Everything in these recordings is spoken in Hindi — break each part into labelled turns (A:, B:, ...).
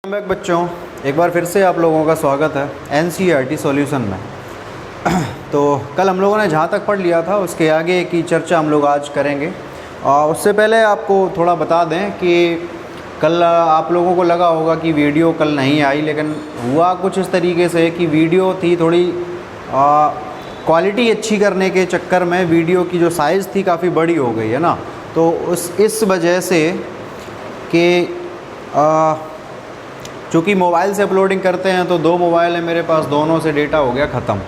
A: बैक बच्चों, एक बार फिर से आप लोगों का स्वागत है NCERT सॉल्यूशन में। तो कल हम लोगों ने जहाँ तक पढ़ लिया था उसके आगे की चर्चा हम लोग आज करेंगे। और उससे पहले आपको थोड़ा बता दें कि कल आप लोगों को लगा होगा कि वीडियो कल नहीं आई, लेकिन हुआ कुछ इस तरीके से कि वीडियो थी थोड़ी क्वालिटी अच्छी करने के चक्कर में वीडियो की जो साइज़ थी काफ़ी बड़ी हो गई है ना। तो इस वजह से कि चूँकि मोबाइल से अपलोडिंग करते हैं तो 2 मोबाइल है मेरे पास, दोनों से डेटा हो गया ख़त्म।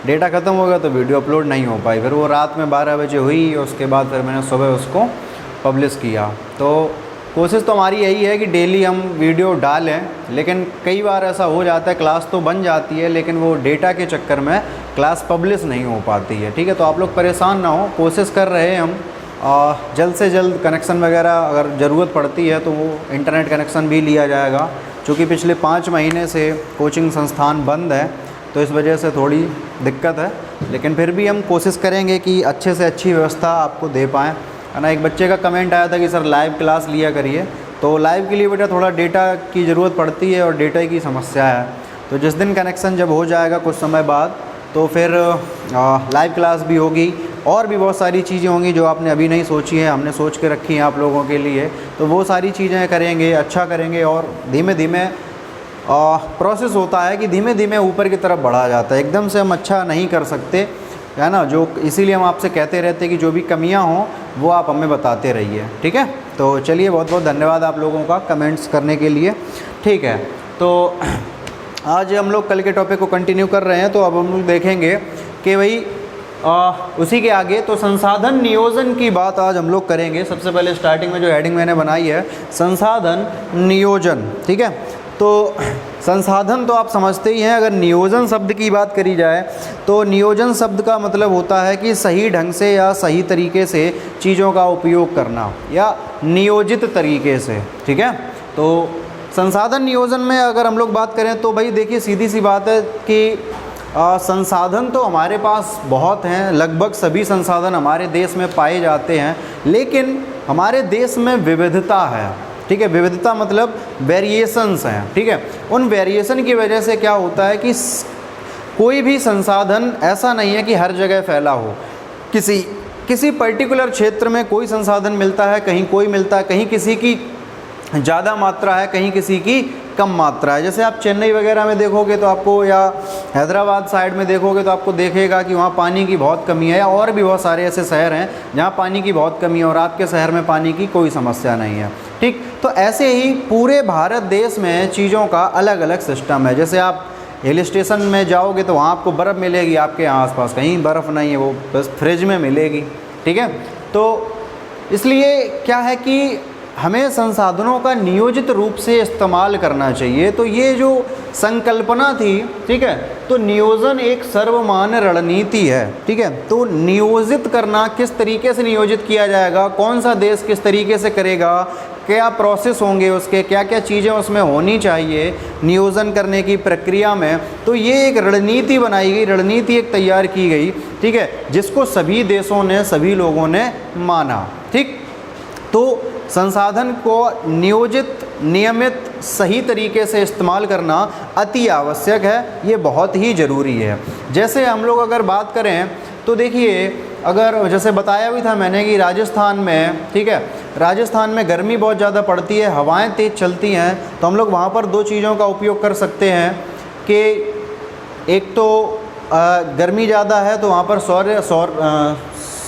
A: डेटा ख़त्म हो गया तो वीडियो अपलोड नहीं हो पाई। फिर वो रात में 12 बजे हुई, उसके बाद फिर मैंने सुबह उसको पब्लिश किया। तो कोशिश तो हमारी यही है कि डेली हम वीडियो डालें, लेकिन कई बार ऐसा हो जाता है क्लास तो बन जाती है लेकिन वो डेटा के चक्कर में क्लास पब्लिश नहीं हो पाती है। ठीक है, तो आप लोग परेशान ना हो, कोशिश कर रहे हैं हम जल्द से जल्द कनेक्शन वगैरह अगर ज़रूरत पड़ती है तो वो इंटरनेट कनेक्शन भी लिया जाएगा। चूँकि पिछले 5 महीने से कोचिंग संस्थान बंद है तो इस वजह से थोड़ी दिक्कत है, लेकिन फिर भी हम कोशिश करेंगे कि अच्छे से अच्छी व्यवस्था आपको दे पाएँ, है ना। एक बच्चे का कमेंट आया था कि सर लाइव क्लास लिया करिए, तो लाइव के लिए बेटा थोड़ा डेटा की ज़रूरत पड़ती है और डेटा की समस्या है। तो जिस दिन कनेक्शन जब हो जाएगा कुछ समय बाद तो फिर लाइव क्लास भी होगी और भी बहुत सारी चीज़ें होंगी जो आपने अभी नहीं सोची है, हमने सोच के रखी हैं आप लोगों के लिए। तो वो सारी चीज़ें करेंगे, अच्छा करेंगे और धीमे धीमे प्रोसेस होता है कि धीमे धीमे ऊपर की तरफ बढ़ा जाता है। एकदम से हम अच्छा नहीं कर सकते, है ना। जो इसीलिए हम आपसे कहते रहते हैं कि जो भी कमियां हों वो आप हमें बताते रहिए, ठीक है। तो चलिए, बहुत बहुत धन्यवाद आप लोगों का कमेंट्स करने के लिए, ठीक है। तो आज हम लोग कल के टॉपिक को कंटिन्यू कर रहे हैं। तो अब हम लोग देखेंगे कि भाई उसी के आगे तो संसाधन नियोजन की बात आज हम लोग करेंगे। सबसे पहले स्टार्टिंग में जो हेडिंग मैंने बनाई है संसाधन नियोजन, ठीक है। तो संसाधन तो आप समझते ही हैं। अगर नियोजन शब्द की बात करी जाए तो नियोजन शब्द का मतलब होता है कि सही ढंग से या सही तरीके से चीज़ों का उपयोग करना या नियोजित तरीके से, ठीक है। तो संसाधन नियोजन में अगर हम लोग बात करें तो भाई देखिए, सीधी सी बात है कि संसाधन तो हमारे पास बहुत हैं, लगभग सभी संसाधन हमारे देश में पाए जाते हैं, लेकिन हमारे देश में विविधता है, ठीक है। विविधता मतलब वेरिएशंस हैं, ठीक है। उन वेरिएशन की वजह से क्या होता है कि कोई भी संसाधन ऐसा नहीं है कि हर जगह फैला हो। किसी पर्टिकुलर क्षेत्र में कोई संसाधन मिलता है, कहीं कोई मिलता है, कहीं किसी की ज़्यादा मात्रा है, कहीं किसी की कम मात्रा है। जैसे आप चेन्नई वगैरह में देखोगे तो आपको, या हैदराबाद साइड में देखोगे तो आपको देखेगा कि वहाँ पानी की बहुत कमी है, और भी बहुत सारे ऐसे शहर हैं जहाँ पानी की बहुत कमी है और आपके शहर में पानी की कोई समस्या नहीं है, ठीक। तो ऐसे ही पूरे भारत देश में चीज़ों का अलग अलग सिस्टम है। जैसे आप हिल स्टेशन में जाओगे तो वहाँ आपको बर्फ़ मिलेगी, आपके यहाँ आसपास कहीं बर्फ़ नहीं है, वो बस फ्रिज में मिलेगी, ठीक है। तो इसलिए क्या है कि हमें संसाधनों का नियोजित रूप से इस्तेमाल करना चाहिए। तो ये जो संकल्पना थी, ठीक है, तो नियोजन एक सर्वमान्य रणनीति है, ठीक है। तो नियोजित करना, किस तरीके से नियोजित किया जाएगा, कौन सा देश किस तरीके से करेगा, क्या प्रोसेस होंगे उसके, क्या क्या चीज़ें उसमें होनी चाहिए नियोजन करने की प्रक्रिया में, तो ये एक रणनीति बनाई गई, रणनीति एक तैयार की गई, ठीक है, जिसको सभी देशों ने, सभी लोगों ने माना, ठीक। तो संसाधन को नियोजित, नियमित, सही तरीके से इस्तेमाल करना अति आवश्यक है, ये बहुत ही ज़रूरी है। जैसे हम लोग अगर बात करें तो देखिए, अगर जैसे बताया भी था मैंने कि राजस्थान में, ठीक है, राजस्थान में गर्मी बहुत ज़्यादा पड़ती है, हवाएं तेज़ चलती हैं, तो हम लोग वहाँ पर 2 चीज़ों का उपयोग कर सकते हैं कि एक तो गर्मी ज़्यादा है तो वहाँ पर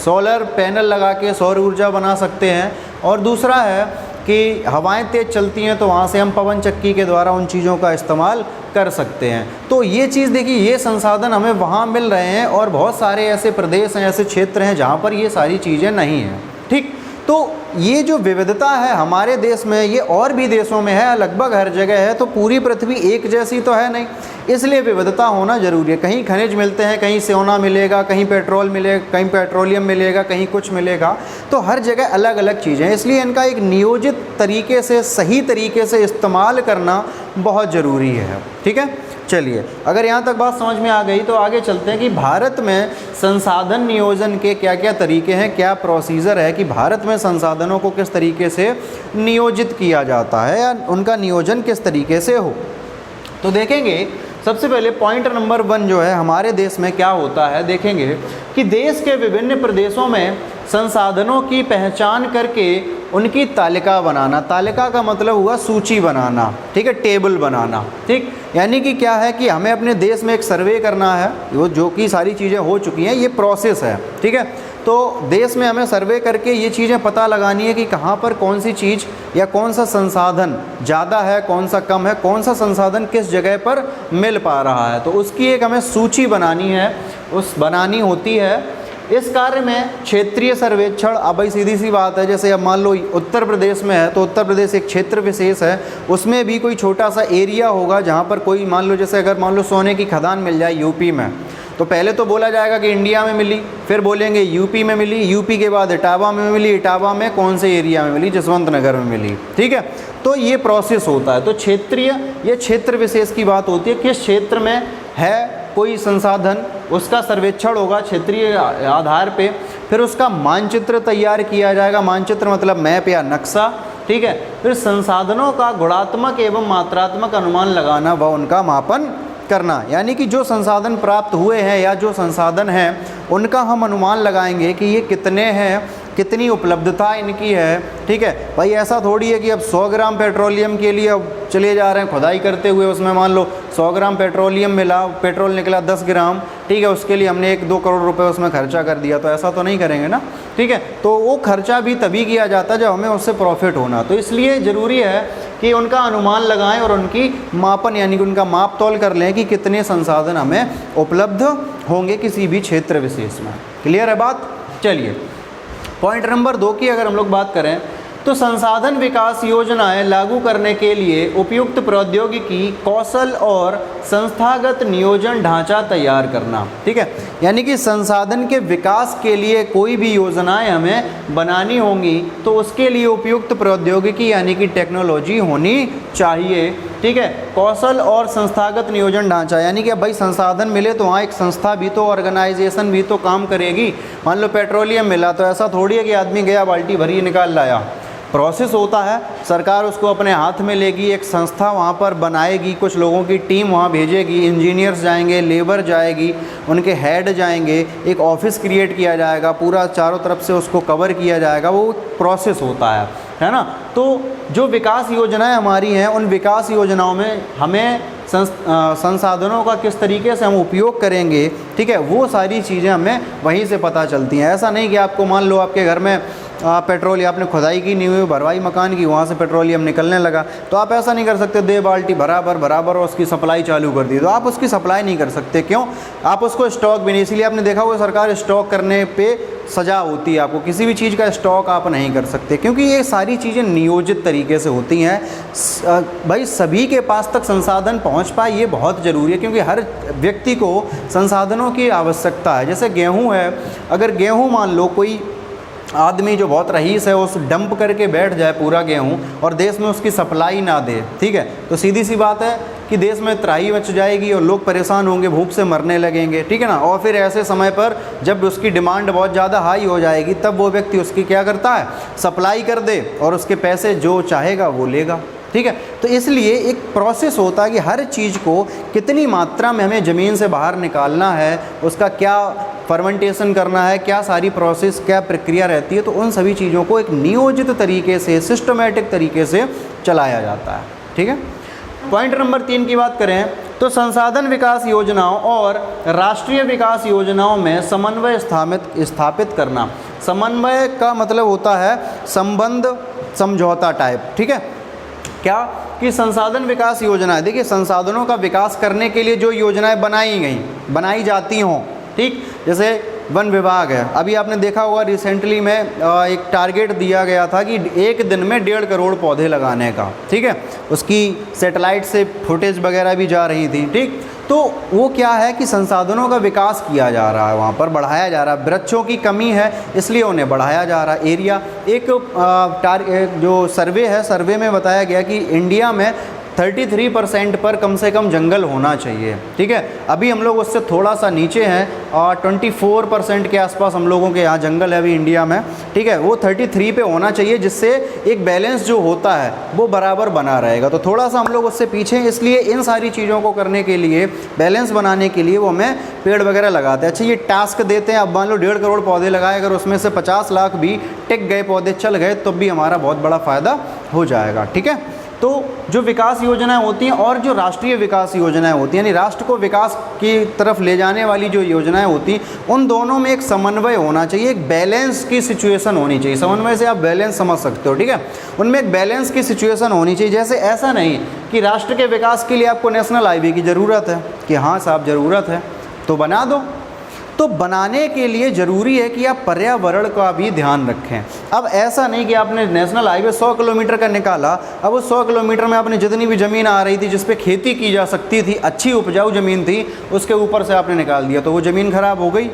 A: सोलर पैनल लगा के सौर ऊर्जा बना सकते हैं, और दूसरा है कि हवाएं तेज़ चलती हैं तो वहाँ से हम पवन चक्की के द्वारा उन चीज़ों का इस्तेमाल कर सकते हैं। तो ये चीज़ देखिए, ये संसाधन हमें वहाँ मिल रहे हैं और बहुत सारे ऐसे प्रदेश हैं, ऐसे क्षेत्र हैं जहाँ पर ये सारी चीज़ें नहीं हैं, ठीक। तो ये जो विविधता है हमारे देश में, ये और भी देशों में है, लगभग हर जगह है। तो पूरी पृथ्वी एक जैसी तो है नहीं, इसलिए विविधता होना ज़रूरी है। कहीं खनिज मिलते हैं, कहीं सोना मिलेगा, कहीं पेट्रोल मिलेगा, कहीं पेट्रोलियम मिलेगा, कहीं कुछ मिलेगा, तो हर जगह अलग अलग चीज़ें हैं। इसलिए इनका एक नियोजित तरीके से, सही तरीके से इस्तेमाल करना बहुत ज़रूरी है, ठीक है। चलिए, अगर यहाँ तक बात समझ में आ गई तो आगे चलते हैं कि भारत में संसाधन नियोजन के क्या क्या तरीके हैं, क्या प्रोसीजर है कि भारत में संसाधनों को किस तरीके से नियोजित किया जाता है या उनका नियोजन किस तरीके से हो। तो देखेंगे सबसे पहले पॉइंट नंबर 1 जो है हमारे देश में क्या होता है, देखेंगे कि देश के विभिन्न प्रदेशों में संसाधनों की पहचान करके उनकी तालिका बनाना। तालिका का मतलब हुआ सूची बनाना, ठीक है, टेबल बनाना, ठीक। यानी कि क्या है कि हमें अपने देश में एक सर्वे करना है, वो जो कि सारी चीज़ें हो चुकी हैं, ये प्रोसेस है, ठीक है। तो देश में हमें सर्वे करके ये चीज़ें पता लगानी है कि कहाँ पर कौन सी चीज़ या कौन सा संसाधन ज़्यादा है, कौन सा कम है, कौन सा संसाधन किस जगह पर मिल पा रहा है। तो उसकी एक हमें सूची बनानी है, बनानी होती है। इस कार्य में क्षेत्रीय सर्वेक्षण, अब भाई सीधी सी बात है, जैसे अब मान लो उत्तर प्रदेश में है तो उत्तर प्रदेश एक क्षेत्र विशेष है, उसमें भी कोई छोटा सा एरिया होगा जहाँ पर कोई मान लो, जैसे अगर मान लो सोने की खदान मिल जाए यूपी में, तो पहले तो बोला जाएगा कि इंडिया में मिली, फिर बोलेंगे यूपी में मिली, यूपी के बाद इटावा में मिली, इटावा में कौन से एरिया में मिली, जसवंत नगर में मिली, ठीक है। तो ये प्रोसेस होता है। तो क्षेत्रीय, ये क्षेत्र विशेष की बात होती है, किस क्षेत्र में है कोई संसाधन, उसका सर्वेक्षण होगा क्षेत्रीय आधार पे, फिर उसका मानचित्र तैयार किया जाएगा। मानचित्र मतलब मैप या नक्शा, ठीक है। फिर संसाधनों का गुणात्मक एवं मात्रात्मक अनुमान लगाना व उनका मापन करना, यानी कि जो संसाधन प्राप्त हुए हैं या जो संसाधन हैं उनका हम अनुमान लगाएंगे कि ये कितने हैं, कितनी उपलब्धता इनकी है, ठीक है। भाई ऐसा थोड़ी है कि अब 100 ग्राम पेट्रोलियम के लिए अब चले जा रहे हैं खुदाई करते हुए, उसमें मान लो 100 ग्राम पेट्रोलियम मिला, पेट्रोल निकला 10 ग्राम, ठीक है, उसके लिए हमने 1-2 करोड़ रुपए उसमें खर्चा कर दिया, तो ऐसा तो नहीं करेंगे ना, ठीक है। तो वो खर्चा भी तभी किया जाता है जब हमें उससे प्रॉफिट होना। तो इसलिए ज़रूरी है कि उनका अनुमान लगाएं और उनकी मापन यानी कि उनका माप तौल कर लें कि कितने संसाधन हमें उपलब्ध होंगे किसी भी क्षेत्र विशेष में। क्लियर है बात। चलिए पॉइंट नंबर 2 की अगर हम लोग बात करें तो संसाधन विकास योजनाएं लागू करने के लिए उपयुक्त प्रौद्योगिकी, कौशल और संस्थागत नियोजन ढांचा तैयार करना, ठीक है। यानी कि संसाधन के विकास के लिए कोई भी योजनाएं हमें बनानी होंगी तो उसके लिए उपयुक्त प्रौद्योगिकी यानी कि टेक्नोलॉजी होनी चाहिए, ठीक है। कौशल और संस्थागत नियोजन ढांचा, यानी कि अब भाई संसाधन मिले तो वहाँ एक संस्था भी तो, ऑर्गेनाइजेशन भी तो काम करेगी। मान लो पेट्रोलियम मिला तो ऐसा थोड़ी है कि आदमी गया बाल्टी भरी निकाल लाया, प्रोसेस होता है। सरकार उसको अपने हाथ में लेगी, एक संस्था वहाँ पर बनाएगी, कुछ लोगों की टीम वहाँ भेजेगी, इंजीनियर्स जाएंगे, लेबर जाएगी, उनके हेड जाएंगे, एक ऑफिस क्रिएट किया जाएगा, पूरा चारों तरफ से उसको कवर किया जाएगा, वो प्रोसेस होता है ना। तो जो विकास योजनाएं हमारी हैं उन विकास योजनाओं में हमें संसाधनों का किस तरीके से हम उपयोग करेंगे, ठीक है, वो सारी चीज़ें हमें वहीं से पता चलती हैं। ऐसा नहीं कि आपको मान लो आपके घर में पेट्रोल या आपने खुदाई की नहीं हुई, भरवाई मकान की, वहाँ से पेट्रोलियम निकलने लगा, तो आप ऐसा नहीं कर सकते 2 बाल्टी बराबर और उसकी सप्लाई चालू कर दी, तो आप उसकी सप्लाई नहीं कर सकते। क्यों? आप उसको स्टॉक भी नहीं, इसलिए आपने देखा होगा सरकार स्टॉक करने पे सजा होती है, आपको किसी भी चीज़ का स्टॉक आप नहीं कर सकते, क्योंकि ये सारी चीज़ें नियोजित तरीके से होती हैं। भाई सभी के पास तक संसाधन पहुंच पाए ये बहुत ज़रूरी है, क्योंकि हर व्यक्ति को संसाधनों की आवश्यकता है। जैसे गेहूं है, अगर गेहूं मान लो कोई आदमी जो बहुत रईस है उस डंप करके बैठ जाए पूरा गेहूं और देश में उसकी सप्लाई ना दे, ठीक है, तो सीधी सी बात है कि देश में त्राही मच जाएगी और लोग परेशान होंगे, भूख से मरने लगेंगे, ठीक है ना। और फिर ऐसे समय पर जब उसकी डिमांड बहुत ज़्यादा हाई हो जाएगी तब वो व्यक्ति उसकी क्या करता है, सप्लाई कर दे और उसके पैसे जो चाहेगा वो लेगा, ठीक है। तो इसलिए एक प्रोसेस होता है कि हर चीज़ को कितनी मात्रा में हमें ज़मीन से बाहर निकालना है, उसका क्या फर्मेंटेशन करना है, क्या सारी प्रोसेस, क्या प्रक्रिया रहती है, तो उन सभी चीज़ों को एक नियोजित तरीके से, सिस्टमेटिक तरीके से चलाया जाता है, ठीक है। पॉइंट नंबर 3 की बात करें तो संसाधन विकास योजनाओं और राष्ट्रीय विकास योजनाओं में समन्वय स्थापित करना। समन्वय का मतलब होता है संबंध, समझौता टाइप, ठीक है। क्या कि संसाधन विकास योजना, देखिए संसाधनों का विकास करने के लिए जो योजनाएं बनाई जाती हों, ठीक, जैसे वन विभाग है, अभी आपने देखा होगा रिसेंटली में एक टारगेट दिया गया था कि एक दिन में 1.5 करोड़ पौधे लगाने का, ठीक है, उसकी सैटेलाइट से फुटेज वगैरह भी जा रही थी, ठीक। तो वो क्या है कि संसाधनों का विकास किया जा रहा है, वहाँ पर बढ़ाया जा रहा है, वृक्षों की कमी है इसलिए उन्हें बढ़ाया जा रहा है एरिया। एक जो सर्वे है, सर्वे में बताया गया कि इंडिया में 33% पर कम से कम जंगल होना चाहिए, ठीक है। अभी हम लोग उससे थोड़ा सा नीचे हैं और 24% के आसपास हम लोगों के यहाँ जंगल है अभी इंडिया में, ठीक है। वो 33 पे होना चाहिए, जिससे एक बैलेंस जो होता है वो बराबर बना रहेगा। तो थोड़ा सा हम लोग उससे पीछे हैं, इसलिए इन सारी चीज़ों को करने के लिए, बैलेंस बनाने के लिए वो हमें पेड़ वगैरह लगाते हैं। अच्छा, ये टास्क देते हैं, अब मान लो 1.5 करोड़ पौधे लगाए, अगर उसमें से 50 लाख भी टिक गए, पौधे चल गए, तो भी हमारा बहुत बड़ा फ़ायदा हो जाएगा, ठीक है। तो जो विकास योजनाएं होती हैं और जो राष्ट्रीय विकास योजनाएं होती हैं, यानी राष्ट्र को विकास की तरफ ले जाने वाली जो योजनाएं होती हैं, उन दोनों में एक समन्वय होना चाहिए, एक बैलेंस की सिचुएशन होनी चाहिए। समन्वय से आप बैलेंस समझ सकते हो, ठीक है। उनमें एक बैलेंस की सिचुएशन होनी चाहिए। जैसे ऐसा नहीं कि राष्ट्र के विकास के लिए आपको नेशनल हाईवे की ज़रूरत है कि हाँ साहब ज़रूरत है तो बना दो, तो बनाने के लिए ज़रूरी है कि आप पर्यावरण का भी ध्यान रखें। अब ऐसा नहीं कि आपने नेशनल हाईवे 100 किलोमीटर का निकाला, अब उस 100 किलोमीटर में आपने जितनी भी ज़मीन आ रही थी जिस पे खेती की जा सकती थी, अच्छी उपजाऊ ज़मीन थी, उसके ऊपर से आपने निकाल दिया, तो वो ज़मीन ख़राब हो गई।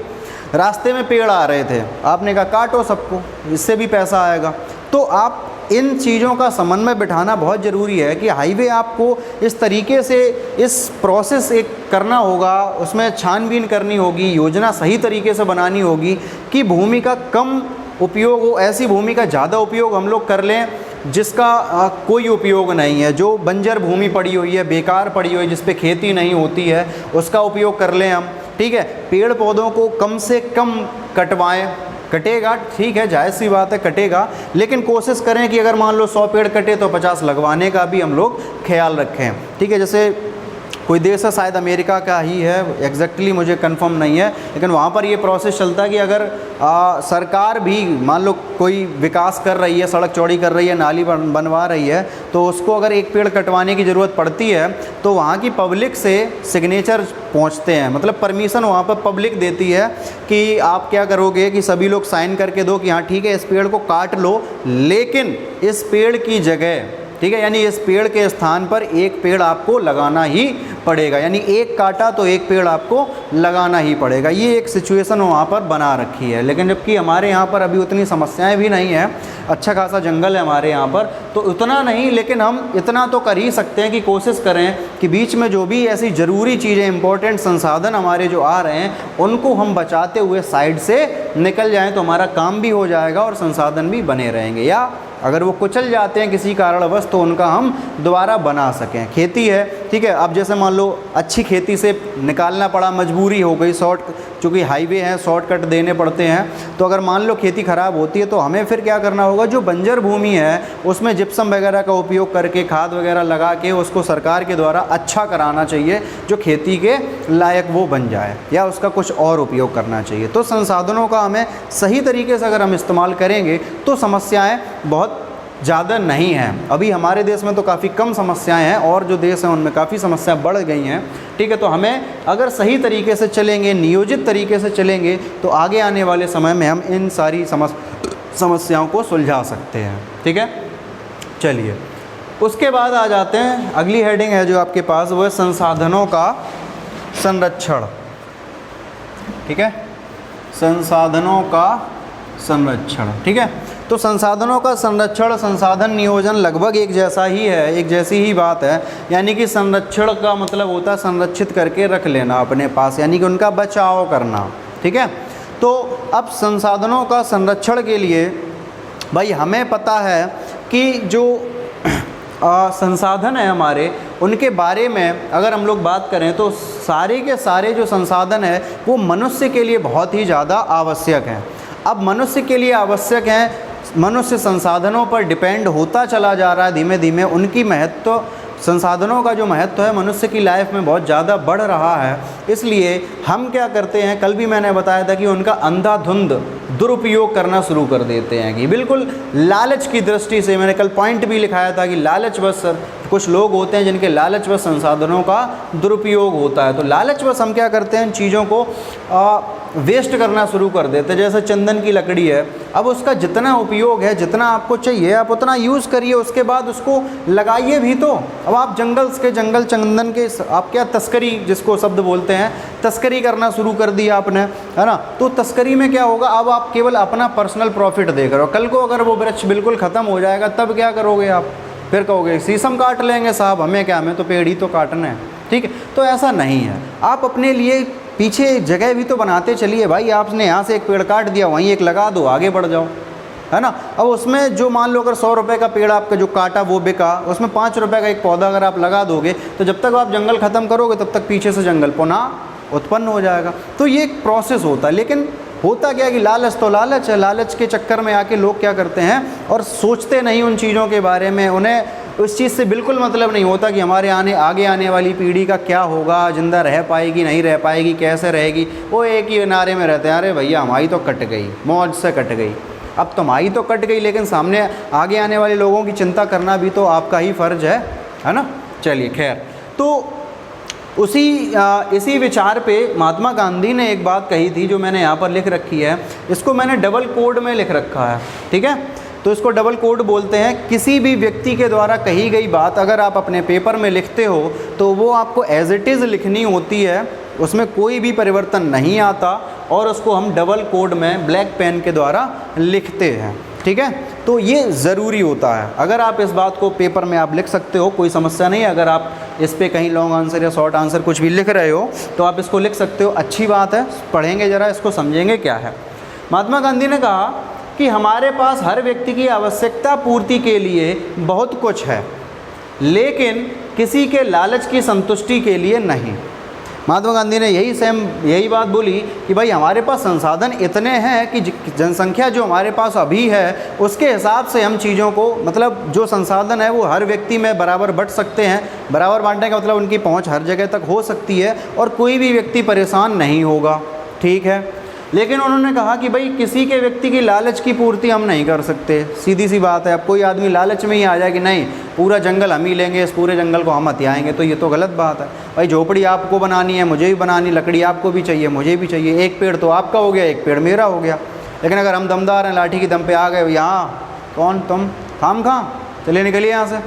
A: रास्ते में पेड़ आ रहे थे, आपने कहा काटो सबको, इससे भी पैसा आएगा। तो आप इन चीज़ों का समन्वय बिठाना बहुत ज़रूरी है कि हाईवे आपको इस तरीके से इस प्रोसेस एक करना होगा, उसमें छानबीन करनी होगी, योजना सही तरीके से बनानी होगी कि भूमि का कम उपयोग हो, ऐसी भूमि का ज़्यादा उपयोग हम लोग कर लें जिसका कोई उपयोग नहीं है, जो बंजर भूमि पड़ी हुई है, बेकार पड़ी हुई है, जिस पे खेती नहीं होती है, उसका उपयोग कर लें हम, ठीक है। पेड़ पौधों को कम से कम कटवाएं, कटेगा ठीक है, जायज़ सी बात है कटेगा, लेकिन कोशिश करें कि अगर मान लो 100 पेड़ कटे तो 50 लगवाने का भी हम लोग ख्याल रखें, ठीक है। जैसे कोई देश है, शायद अमेरिका का ही है, एग्जैक्टली मुझे कंफर्म नहीं है, लेकिन वहाँ पर ये प्रोसेस चलता है कि अगर सरकार भी मान लो कोई विकास कर रही है, सड़क चौड़ी कर रही है, नाली बनवा रही है, तो उसको अगर एक पेड़ कटवाने की ज़रूरत पड़ती है तो वहाँ की पब्लिक से सिग्नेचर पहुँचते हैं, मतलब परमिशन वहाँ पर पब्लिक देती है कि आप क्या करोगे कि सभी लोग साइन करके दो कि हाँ ठीक है इस पेड़ को काट लो, लेकिन इस पेड़ की जगह, ठीक है, यानी इस पेड़ के स्थान पर एक पेड़ आपको लगाना ही पड़ेगा, यानी एक काटा तो एक पेड़ आपको लगाना ही पड़ेगा। ये एक सिचुएशन वहाँ पर बना रखी है, लेकिन जबकि हमारे यहाँ पर अभी उतनी समस्याएं भी नहीं हैं, अच्छा खासा जंगल है हमारे यहाँ पर, तो उतना नहीं, लेकिन हम इतना तो कर ही सकते हैं कि कोशिश करें कि बीच में जो भी ऐसी ज़रूरी चीज़ें, इंपॉर्टेंट संसाधन हमारे जो आ रहे हैं, उनको हम बचाते हुए साइड से निकल जाएँ, तो हमारा काम भी हो जाएगा और संसाधन भी बने रहेंगे। या अगर वो कुचल जाते हैं किसी कारणवश तो उनका हम दोबारा बना सकें। खेती है, ठीक है, अब जैसे मान लो अच्छी खेती से निकालना पड़ा, मजबूरी हो गई, चूँकि हाईवे हैं शॉर्टकट देने पड़ते हैं, तो अगर मान लो खेती ख़राब होती है तो हमें फिर क्या करना होगा, जो बंजर भूमि है उसमें जिप्सम वगैरह का उपयोग करके, खाद वगैरह लगा के उसको सरकार के द्वारा अच्छा कराना चाहिए, जो खेती के लायक वो बन जाए, या उसका कुछ और उपयोग करना चाहिए। तो संसाधनों का हमें सही तरीके से अगर हम इस्तेमाल करेंगे तो समस्याएँ बहुत ज़्यादा नहीं हैं। अभी हमारे देश में तो काफ़ी कम समस्याएं हैं, और जो देश हैं उनमें काफ़ी समस्याएं बढ़ गई हैं, ठीक है। तो हमें अगर सही तरीके से चलेंगे, नियोजित तरीके से चलेंगे, तो आगे आने वाले समय में हम इन सारी समस्याओं को सुलझा सकते हैं, ठीक है। चलिए उसके बाद आ जाते हैं, अगली हेडिंग है जो आपके पास, वो है संसाधनों का संरक्षण, ठीक है, संसाधनों का संरक्षण, ठीक है। तो संसाधनों का संरक्षण, संसाधन नियोजन लगभग एक जैसा ही है, एक जैसी ही बात है, यानी कि संरक्षण का मतलब होता है संरक्षित करके रख लेना अपने पास, यानी कि उनका बचाव करना, ठीक है। तो अब संसाधनों का संरक्षण के लिए भाई हमें पता है कि जो संसाधन है हमारे, उनके बारे में अगर हम लोग बात करें तो सारे के सारे जो संसाधन है वो मनुष्य के लिए बहुत ही ज़्यादा आवश्यक हैं। अब मनुष्य के लिए आवश्यक हैं, मनुष्य संसाधनों पर डिपेंड होता चला जा रहा है धीमे धीमे, उनकी महत्व, संसाधनों का जो महत्व है मनुष्य की लाइफ में बहुत ज़्यादा बढ़ रहा है। इसलिए हम क्या करते हैं, कल भी मैंने बताया था कि उनका अंधाधुंध दुरुपयोग करना शुरू कर देते हैं, कि बिल्कुल लालच की दृष्टि से, मैंने कल पॉइंट भी लिखाया था कि लालचवश कुछ लोग होते हैं जिनके लालचवश संसाधनों का दुरुपयोग होता है। तो लालचवश हम क्या करते हैं, चीज़ों को वेस्ट करना शुरू कर देते हैं। जैसे चंदन की लकड़ी है, अब उसका जितना उपयोग है, जितना आपको चाहिए आप उतना यूज़ करिए, उसके बाद उसको लगाइए भी तो। अब आप जंगल चंदन के आप क्या तस्करी, जिसको शब्द बोलते हैं, तस्करी करना शुरू कर दिया आपने, है ना। तो तस्करी में क्या होगा, अब आप केवल अपना पर्सनल प्रॉफिट देख रहे हो, कल को अगर वो वृक्ष बिल्कुल ख़त्म हो जाएगा तब क्या करोगे आप, फिर कहोगे शीशम काट लेंगे साहब, हमें क्या, हमें तो पेड़ ही तो काटना है, ठीक है। तो ऐसा नहीं है, आप अपने लिए पीछे जगह भी तो बनाते चलिए भाई। आपने यहाँ से एक पेड़ काट दिया, वहीं एक लगा दो, आगे बढ़ जाओ, है ना। अब उसमें जो मान लो अगर 100 रुपये का पेड़ आपका जो काटा वो बिका, उसमें 5 रुपये का एक पौधा अगर आप लगा दोगे तो जब तक आप जंगल ख़त्म करोगे तब तक पीछे से जंगल पुनः उत्पन्न हो जाएगा। तो ये एक प्रोसेस होता है। लेकिन होता क्या है कि लालच तो लालच है, लालच के चक्कर में आके लोग क्या करते हैं और सोचते नहीं उन चीज़ों के बारे में। उन्हें उस चीज़ से बिल्कुल मतलब नहीं होता कि हमारे आगे आने वाली पीढ़ी का क्या होगा, ज़िंदा रह पाएगी नहीं रह पाएगी, कैसे रहेगी। वो एक ही नारे में रहते हैं, अरे भैया हमारी तो कट गई, मौज से कट गई। अब तुम्हारी तो कट गई, लेकिन सामने आगे आने वाले लोगों की चिंता करना भी तो आपका ही फ़र्ज़ है ना। चलिए खैर, तो इसी विचार पे महात्मा गांधी ने एक बात कही थी जो मैंने यहाँ पर लिख रखी है। इसको मैंने डबल कोड में लिख रखा है, ठीक है। तो इसको डबल कोड बोलते हैं। किसी भी व्यक्ति के द्वारा कही गई बात अगर आप अपने पेपर में लिखते हो तो वो आपको एज इट इज़ लिखनी होती है, उसमें कोई भी परिवर्तन नहीं आता, और उसको हम डबल कोड में ब्लैक पेन के द्वारा लिखते हैं, ठीक है। तो ये ज़रूरी होता है। अगर आप इस बात को पेपर में आप लिख सकते हो, कोई समस्या नहीं है। अगर आप इस पे कहीं लॉन्ग आंसर या शॉर्ट आंसर कुछ भी लिख रहे हो तो आप इसको लिख सकते हो, अच्छी बात है। पढ़ेंगे ज़रा इसको, समझेंगे क्या है। महात्मा गांधी ने कहा कि हमारे पास हर व्यक्ति की आवश्यकता पूर्ति के लिए बहुत कुछ है, लेकिन किसी के लालच की संतुष्टि के लिए नहीं। महात्मा गांधी ने यही बात बोली कि भाई हमारे पास संसाधन इतने हैं कि जनसंख्या जो हमारे पास अभी है उसके हिसाब से हम चीज़ों को, मतलब जो संसाधन है वो हर व्यक्ति में बराबर बंट सकते हैं। बराबर बांटने का मतलब उनकी पहुंच हर जगह तक हो सकती है और कोई भी व्यक्ति परेशान नहीं होगा, ठीक है। लेकिन उन्होंने कहा कि भाई किसी के व्यक्ति की लालच की पूर्ति हम नहीं कर सकते। सीधी सी बात है। अब कोई आदमी लालच में ही आ जाए कि नहीं पूरा जंगल हम ही लेंगे, इस पूरे जंगल को हम हथियाएंगे, तो ये तो गलत बात है। भाई झोपड़ी आपको बनानी है, मुझे भी बनानी, लकड़ी आपको भी चाहिए, मुझे भी चाहिए। एक पेड़ तो आपका हो गया, एक पेड़ मेरा हो गया। लेकिन अगर हम दमदार हैं, लाठी की दम पे आ गए, यहाँ कौन तुम, हम कहाँ, चले निकलिए यहाँ से,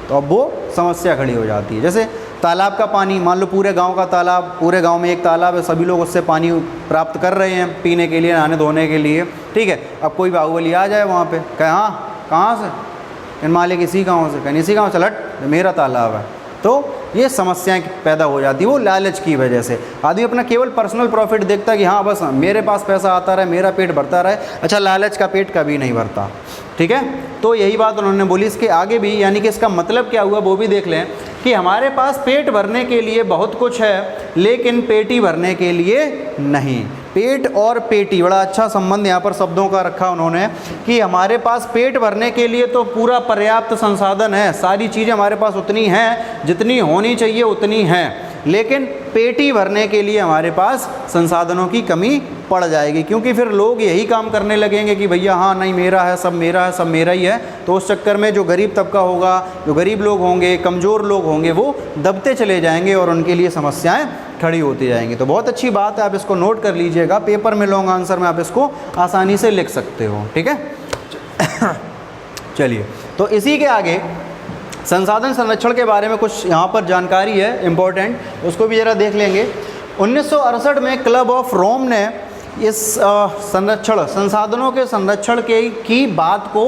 A: तो अब वो समस्या खड़ी हो जाती है। जैसे तालाब का पानी, मान लो पूरे गांव का तालाब, पूरे गांव में एक तालाब है, सभी लोग उससे पानी प्राप्त कर रहे हैं पीने के लिए, नहाने धोने के लिए, ठीक है। अब कोई बाहुबली आ जाए वहाँ पे, कहे हाँ कहाँ से, इन मालिक इसी गांव से, कहीं इसी गांव से, लट मेरा तालाब है। तो ये समस्याएं पैदा हो जाती है वो लालच की वजह से। आदमी अपना केवल पर्सनल प्रॉफिट देखता है कि हाँ बस मेरे पास पैसा आता रहे, मेरा पेट भरता रहे। अच्छा, लालच का पेट कभी नहीं भरता, ठीक है। तो यही बात उन्होंने बोली। इसके आगे भी, यानी कि इसका मतलब क्या हुआ वो भी देख लें कि हमारे पास पेट भरने के लिए बहुत कुछ है, लेकिन पेटी भरने के लिए नहीं। पेट और पेटी, बड़ा अच्छा संबंध यहाँ पर शब्दों का रखा उन्होंने कि हमारे पास पेट भरने के लिए तो पूरा पर्याप्त संसाधन है, सारी चीज़ें हमारे पास उतनी हैं जितनी होनी चाहिए उतनी हैं, लेकिन पेटी भरने के लिए हमारे पास संसाधनों की कमी पड़ जाएगी। क्योंकि फिर लोग यही काम करने लगेंगे कि भैया हाँ नहीं मेरा है, सब मेरा है, सब मेरा ही है। तो उस चक्कर में जो गरीब तबका होगा, जो गरीब लोग होंगे, कमज़ोर लोग होंगे, वो दबते चले जाएंगे और उनके लिए समस्याएं खड़ी होती जाएंगी। तो बहुत अच्छी बात है, आप इसको नोट कर लीजिएगा। पेपर में लॉन्ग आंसर में आप इसको आसानी से लिख सकते हो, ठीक है। चलिए, तो इसी के आगे संसाधन संरक्षण के बारे में कुछ यहाँ पर जानकारी है इम्पोर्टेंट, उसको भी ज़रा देख लेंगे। 1968 में क्लब ऑफ रोम ने इस संसाधनों के संरक्षण की बात को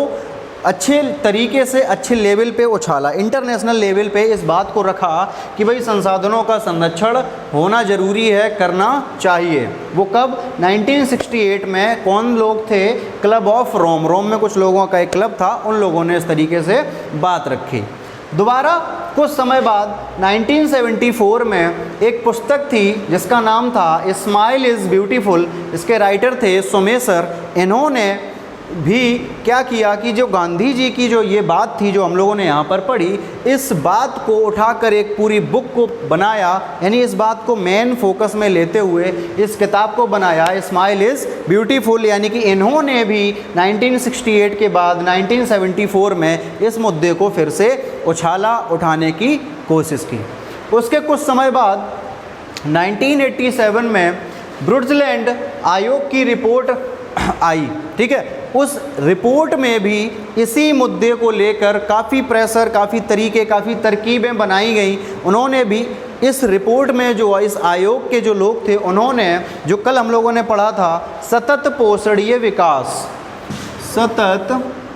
A: अच्छे तरीके से, अच्छे लेवल पे उछाला, इंटरनेशनल लेवल पे इस बात को रखा कि भाई संसाधनों का संरक्षण होना ज़रूरी है, करना चाहिए। वो कब? 1968 में। कौन लोग थे? Club of Rome. रोम में कुछ लोगों का एक क्लब था, उन लोगों ने इस तरीके से बात रखी। दोबारा कुछ समय बाद 1974 में एक पुस्तक थी जिसका नाम था स्माइल इज़ ब्यूटीफुल। इसके राइटर थे सोमेसर। इन्होंने भी क्या किया कि जो गांधी जी की जो ये बात थी जो हम लोगों ने यहाँ पर पढ़ी, इस बात को उठाकर एक पूरी बुक को बनाया, यानी इस बात को मेन फोकस में लेते हुए इस किताब को बनाया, स्माइल इज़ ब्यूटीफुल। यानी कि इन्होंने भी 1968 के बाद 1974 में इस मुद्दे को फिर से उछाला, उठाने की कोशिश की। उसके कुछ समय बाद 1987 में ब्रुडलैंड आयोग की रिपोर्ट आई, ठीक है। उस रिपोर्ट में भी इसी मुद्दे को लेकर काफ़ी प्रेशर, काफ़ी तरीके, काफ़ी तरकीबें बनाई गई। उन्होंने भी इस रिपोर्ट में जो इस आयोग के जो लोग थे, उन्होंने जो कल हम लोगों ने पढ़ा था सतत पोषणीय विकास, सतत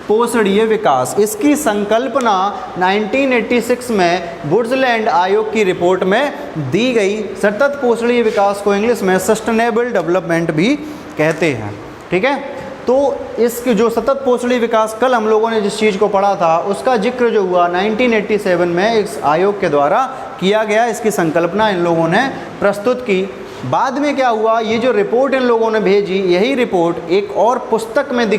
A: पोषणीय विकास, इसकी संकल्पना 1986 में वुड्सलैंड आयोग की रिपोर्ट में दी गई। सतत पोषणीय विकास को इंग्लिश में सस्टेनेबल डेवलपमेंट भी कहते हैं। ठीक है, तो इसकी जो सतत पोषणीय विकास कल हम लोगों ने जिस चीज़ को पढ़ा था उसका जिक्र जो हुआ 1987 में इस आयोग के द्वारा किया गया, इसकी संकल्पना इन लोगों ने प्रस्तुत की। बाद में क्या हुआ, ये जो रिपोर्ट इन लोगों ने भेजी, यही रिपोर्ट एक और पुस्तक में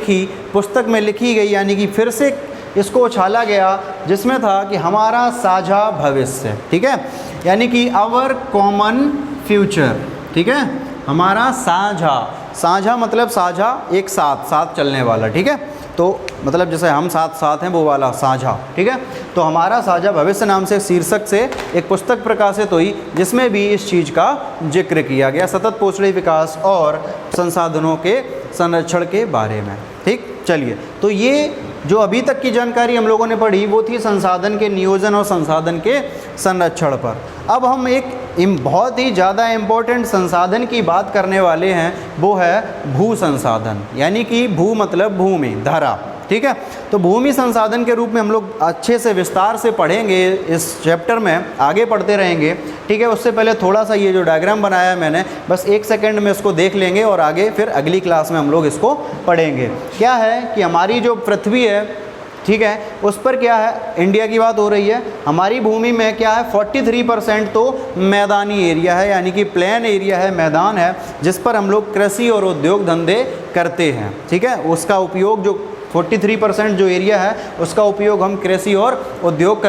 A: पुस्तक में लिखी गई, यानी कि फिर से इसको उछाला गया, जिसमें था कि हमारा साझा भविष्य। ठीक है, यानी कि आवर कॉमन फ्यूचर। ठीक है, हमारा साझा मतलब साझा एक साथ चलने वाला। ठीक है, तो मतलब जैसे हम साथ हैं वो वाला साझा। ठीक है, तो हमारा साझा भविष्य नाम से शीर्षक से एक पुस्तक प्रकाशित हुई, जिसमें भी इस चीज़ का जिक्र किया गया, सतत पोषणीय विकास और संसाधनों के संरक्षण के बारे में। ठीक, चलिए, तो ये जो अभी तक की जानकारी हम लोगों ने पढ़ी वो थी संसाधन के नियोजन और संसाधन के संरक्षण पर। अब हम एक बहुत ही ज़्यादा इम्पोर्टेंट संसाधन की बात करने वाले हैं, वो है भू संसाधन, यानी कि भू मतलब भूमि, धरा। ठीक है, तो भूमि संसाधन के रूप में हम लोग अच्छे से विस्तार से पढ़ेंगे इस चैप्टर में, आगे पढ़ते रहेंगे। ठीक है, उससे पहले थोड़ा सा ये जो डायग्राम बनाया है मैंने, बस 1 सेकंड में इसको देख लेंगे और आगे फिर अगली क्लास में हम लोग इसको पढ़ेंगे। क्या है कि हमारी जो पृथ्वी है, ठीक है, उस पर क्या है, इंडिया की बात हो रही है, हमारी भूमि में क्या है 43% तो मैदानी एरिया है, यानी कि प्लेन एरिया है, मैदान है, जिस पर हम लोग कृषि और उद्योग धंधे करते हैं। ठीक है, उसका उपयोग जो 43% जो एरिया है उसका उपयोग हम कृषि और उद्योग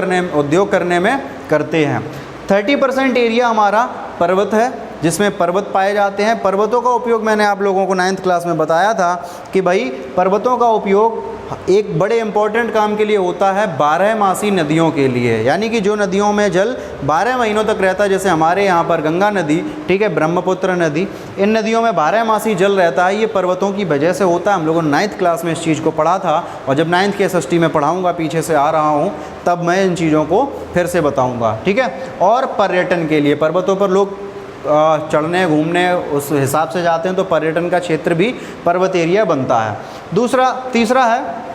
A: करने में करते हैं। 30% एरिया हमारा पर्वत है, जिसमें पर्वत पाए जाते हैं। पर्वतों का उपयोग मैंने आप लोगों को 9th क्लास में बताया था कि भाई पर्वतों का उपयोग एक बड़े इंपॉर्टेंट काम के लिए होता है, 12मासी नदियों के लिए, यानी कि जो नदियों में जल 12 महीनों तक रहता है, जैसे हमारे यहाँ पर गंगा नदी, ठीक है, ब्रह्मपुत्र नदी, इन नदियों में 12मासी जल रहता है। ये पर्वतों की वजह से होता है। हम लोगों ने 9th क्लास में इस चीज़ को पढ़ा था, और जब 9th के SST में पढ़ाऊँगा, पीछे से आ रहा हूँ, तब मैं इन चीज़ों को फिर से बताऊँगा। ठीक है, और पर्यटन के लिए पर्वतों पर लोग चढ़ने घूमने उस हिसाब से जाते हैं, तो पर्यटन का क्षेत्र भी पर्वत एरिया बनता है। तीसरा है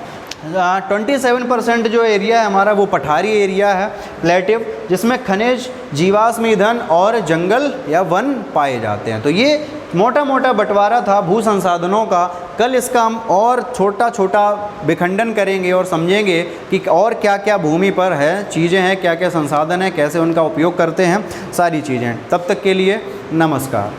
A: 27% जो एरिया है हमारा वो पठारी एरिया है, प्लेटिव, जिसमें खनिज, जीवाश्म ईंधन और जंगल या वन पाए जाते हैं। तो ये मोटा मोटा बंटवारा था भू संसाधनों का। कल इसका हम और छोटा छोटा विखंडन करेंगे और समझेंगे कि और क्या क्या भूमि पर है चीज़ें हैं, क्या क्या संसाधन हैं, कैसे उनका उपयोग करते हैं, सारी चीज़ें। तब तक के लिए नमस्कार।